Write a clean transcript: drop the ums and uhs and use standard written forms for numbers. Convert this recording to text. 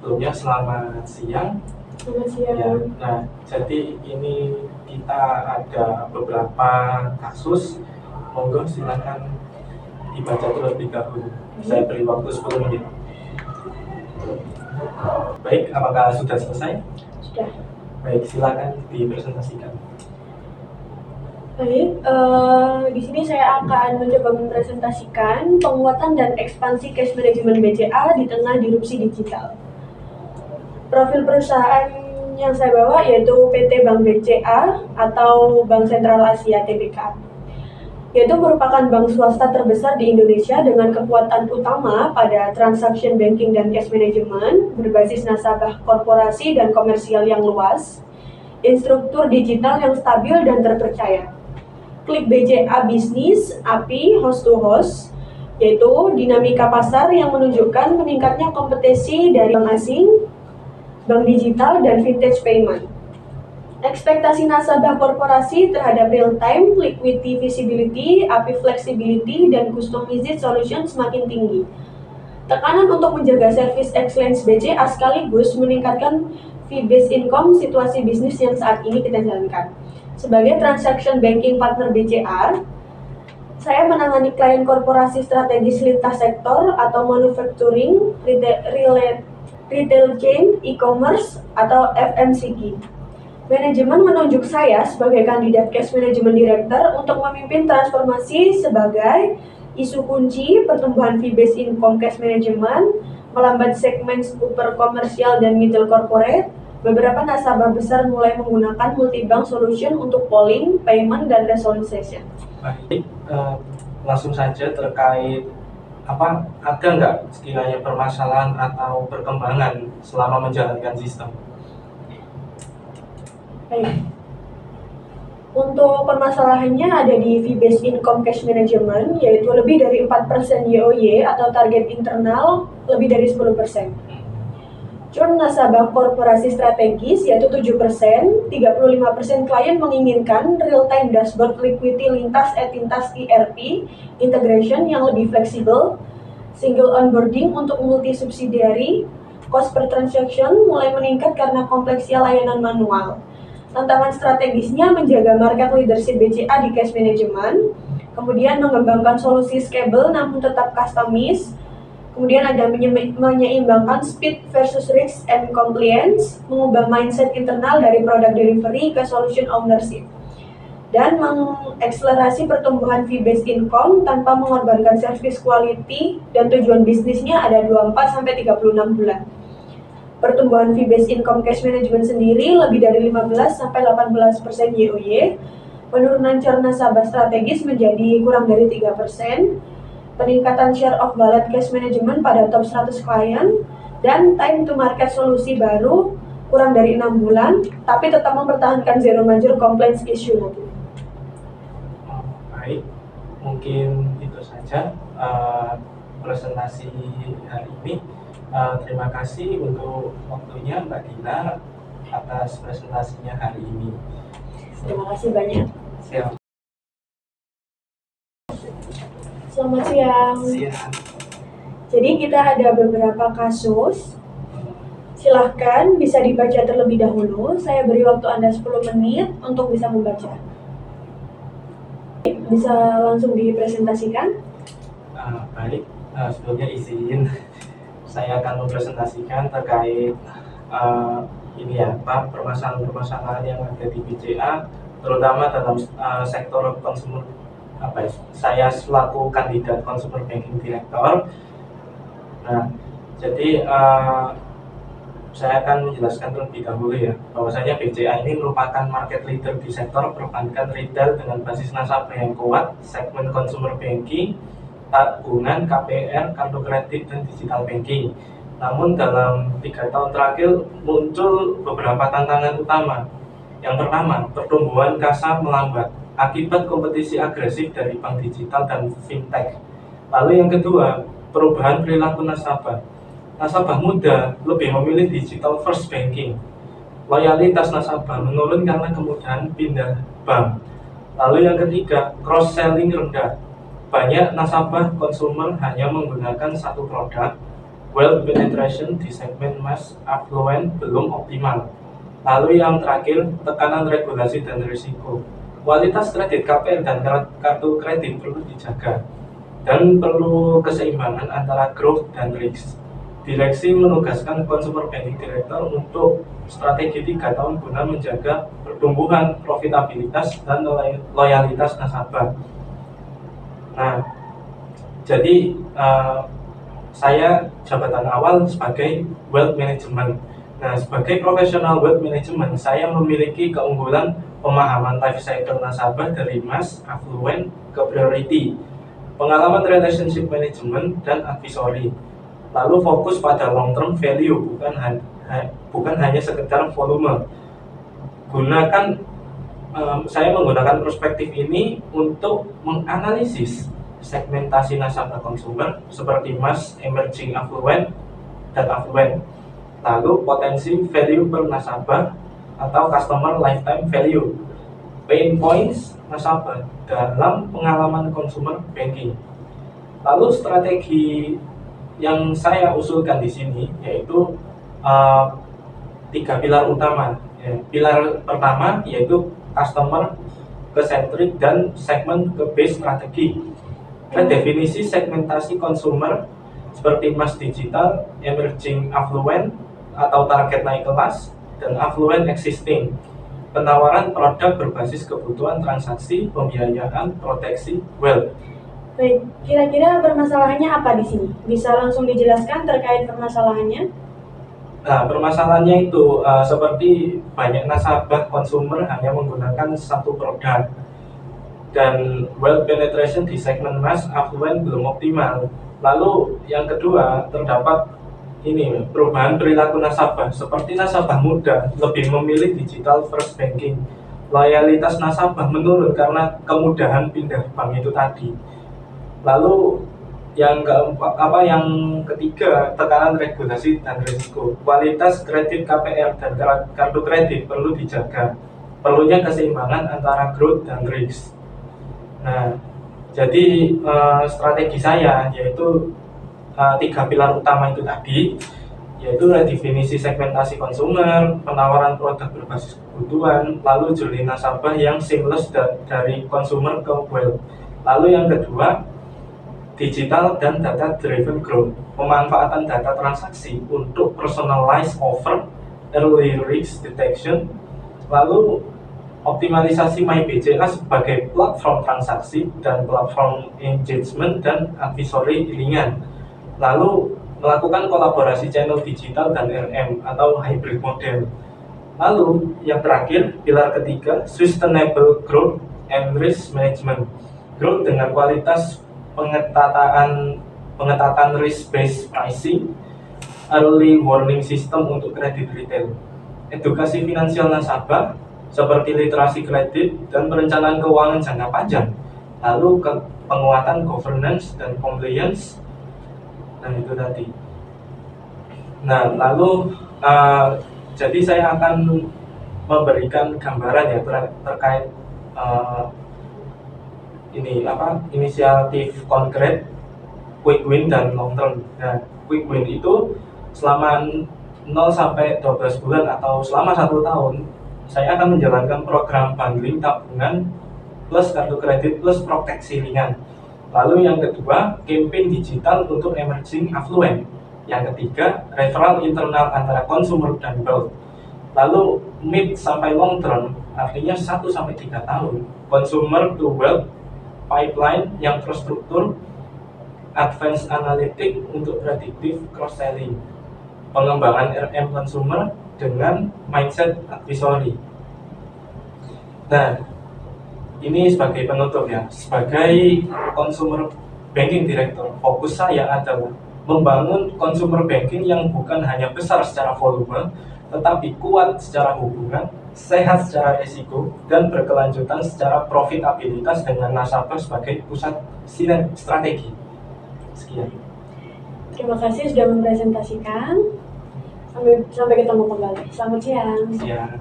Sebelumnya selamat siang. Selamat siang. Ya, nah, jadi ini kita ada beberapa kasus. Monggo silakan dibaca terlebih dahulu. Saya beri waktu 10 menit. Baik, apakah sudah selesai? Sudah. Baik, silakan dipresentasikan. Baik, di sini saya akan mencoba mempresentasikan penguatan dan ekspansi cash management BCA di tengah disrupsi digital. Profil perusahaan yang saya bawa yaitu PT Bank BCA atau Bank Sentral Asia Tbk, yaitu merupakan bank swasta terbesar di Indonesia dengan kekuatan utama pada transaction banking dan cash management berbasis nasabah korporasi dan komersial yang luas, instruktur digital yang stabil dan terpercaya. Klik BCA Bisnis, API, host to host, yaitu dinamika pasar yang menunjukkan meningkatnya kompetisi dari bank asing, bank digital, dan vintage payment. Ekspektasi nasabah korporasi terhadap real-time, liquidity visibility, API flexibility, dan customized solution semakin tinggi. Tekanan untuk menjaga service excellence BCA sekaligus meningkatkan fee-based income situasi bisnis yang saat ini kita jalankan. Sebagai transaction banking partner BCA, saya menangani klien korporasi strategis lintas sektor atau manufacturing, retail chain, e-commerce, atau FMCG. Manajemen menunjuk saya sebagai kandidat cash management director untuk memimpin transformasi sebagai isu kunci pertumbuhan fee-based income cash management, melambat segmen super komersial dan middle corporate. Beberapa nasabah besar mulai menggunakan multi-bank solution untuk polling, payment, dan resolution. Baik, langsung saja terkait ada nggak sekiranya permasalahan atau perkembangan selama menjalankan sistem? Baik. Untuk permasalahannya ada di fee-based income cash management, yaitu lebih dari 4% YoY atau target internal lebih dari 10%. Churn nasabah korporasi strategis yaitu 7%, 35% klien menginginkan real-time dashboard liquidity lintas ERP integration yang lebih fleksibel, single onboarding untuk multi-subsidiary, cost per transaction mulai meningkat karena kompleksnya layanan manual. Tantangan strategisnya menjaga market leadership BCA di cash management, kemudian mengembangkan solusi scalable namun tetap customize. Kemudian ada menyeimbangkan speed versus risk and compliance, mengubah mindset internal dari product delivery ke solution ownership, dan mengakselerasi pertumbuhan fee-based income tanpa mengorbankan service quality dan tujuan bisnisnya ada 24-36 bulan. Pertumbuhan fee-based income cash management sendiri lebih dari 15-18% YoY, penurunan churn nasabah strategis menjadi kurang dari 3%, peningkatan share of wallet cash management pada top 100 klien, dan time to market solusi baru kurang dari 6 bulan, tapi tetap mempertahankan zero major complaints issue nanti. Baik, mungkin itu saja presentasi hari ini. Terima kasih untuk waktunya Mbak Dina atas presentasinya hari ini. Terima kasih banyak. Siap. Selamat siang. Jadi kita ada beberapa kasus. Silahkan bisa dibaca terlebih dahulu. Saya beri waktu Anda 10 menit untuk bisa membaca. Bisa langsung dipresentasikan? Baik, sebelumnya izin saya akan mempresentasikan terkait permasalahan-permasalahan yang ada di BCA, terutama dalam sektor consumer. Saya selaku kandidat consumer banking director. Nah, jadi saya akan menjelaskan terlebih dahulu ya, bahwasanya BCA ini merupakan market leader di sektor perbankan retail dengan basis nasabah yang kuat, segmen consumer banking, tabungan, KPR, kartu kredit, dan digital banking. Namun dalam 3 tahun terakhir muncul beberapa tantangan utama. Yang pertama, pertumbuhan kasa melambat akibat kompetisi agresif dari bank digital dan fintech. Lalu yang kedua, perubahan perilaku nasabah. Nasabah muda lebih memilih digital first banking. Loyalitas nasabah menurun karena kemudahan pindah bank. Lalu yang ketiga, cross selling rendah. Banyak nasabah konsumer hanya menggunakan satu produk. wealth penetration di segmen mass affluent belum optimal. Lalu yang terakhir, tekanan regulasi dan risiko. Kualitas kredit KPR dan kartu kredit perlu dijaga dan perlu keseimbangan antara growth dan risk. Direksi menugaskan Consumer Banking Director untuk strategi 3 tahun guna menjaga pertumbuhan, profitabilitas, dan loyalitas nasabah. Nah, jadi saya jabatan awal sebagai wealth management. Nah, sebagai profesional wealth management, saya memiliki keunggulan pemahaman life cycle nasabah dari mass, affluent, ke priority, pengalaman relationship management, dan advisory. Lalu fokus pada long term value, bukan hanya sekedar volume. Saya menggunakan perspektif ini untuk menganalisis segmentasi nasabah konsumer seperti mass, emerging affluent, dan affluent. Lalu potensi value per nasabah atau customer lifetime value, pain points nasabah dalam pengalaman consumer banking. Lalu strategi yang saya usulkan di sini yaitu 3 pilar utama. Pilar pertama yaitu customer ke-centric dan segment ke-base strategi. Definisi segmentasi konsumer seperti mass digital, emerging affluent atau target naik kelas, dan affluent existing. Penawaran produk berbasis kebutuhan transaksi, pembiayaan, proteksi, wealth. Baik, kira-kira permasalahannya apa di sini? Bisa langsung dijelaskan terkait permasalahannya? Nah, permasalahannya itu seperti banyak nasabah konsumer hanya menggunakan satu produk. Dan wealth penetration di segmen mass affluent belum optimal. Lalu yang kedua, terdapat perubahan perilaku nasabah. Seperti nasabah muda lebih memilih digital first banking. Loyalitas nasabah menurun karena kemudahan pindah bank itu tadi. Lalu yang ketiga, tekanan regulasi dan risiko. Kualitas kredit KPR dan kartu kredit perlu dijaga. Perlunya keseimbangan antara growth dan risk. Nah, jadi strategi saya yaitu 3 pilar utama itu tadi, yaitu definisi segmentasi konsumer, penawaran produk berbasis kebutuhan, lalu journey nasabah yang seamless dari consumer ke wealth. Lalu yang kedua, digital dan data driven growth, pemanfaatan data transaksi untuk personalized offer, early risk detection, lalu optimalisasi MyBCA sebagai platform transaksi dan platform engagement dan advisory ringan. Lalu melakukan kolaborasi channel digital dan RM atau hybrid model. Lalu yang terakhir, pilar ketiga, sustainable growth and risk management. Growth dengan kualitas pengetatan risk-based pricing, early warning system untuk kredit retail, edukasi finansial nasabah seperti literasi kredit dan perencanaan keuangan jangka panjang, lalu penguatan governance dan compliance, dan itu tadi. Nah, lalu jadi saya akan memberikan gambaran ya terkait inisiatif konkret, quick win dan long term. Nah, quick win itu selama 0 sampai 12 bulan atau selama 1 tahun saya akan menjalankan program bundling tabungan plus kartu kredit plus proteksi ringan. Lalu yang kedua, campaign digital untuk emerging affluent. Yang ketiga, referral internal antara consumer dan wealth. Lalu mid sampai long term, artinya 1 sampai 3 tahun, consumer to wealth pipeline yang terstruktur, advanced analytic untuk predictive cross selling, pengembangan RM consumer dengan mindset advisory. Nah, ini sebagai penutup ya. Sebagai consumer banking director, fokus saya adalah membangun consumer banking yang bukan hanya besar secara volume, tetapi kuat secara hubungan, sehat secara risiko, dan berkelanjutan secara profitabilitas dengan nasabah sebagai pusat strategi. Sekian. Terima kasih sudah mempresentasikan. Sampai ketemu kembali. Selamat siang. Siang.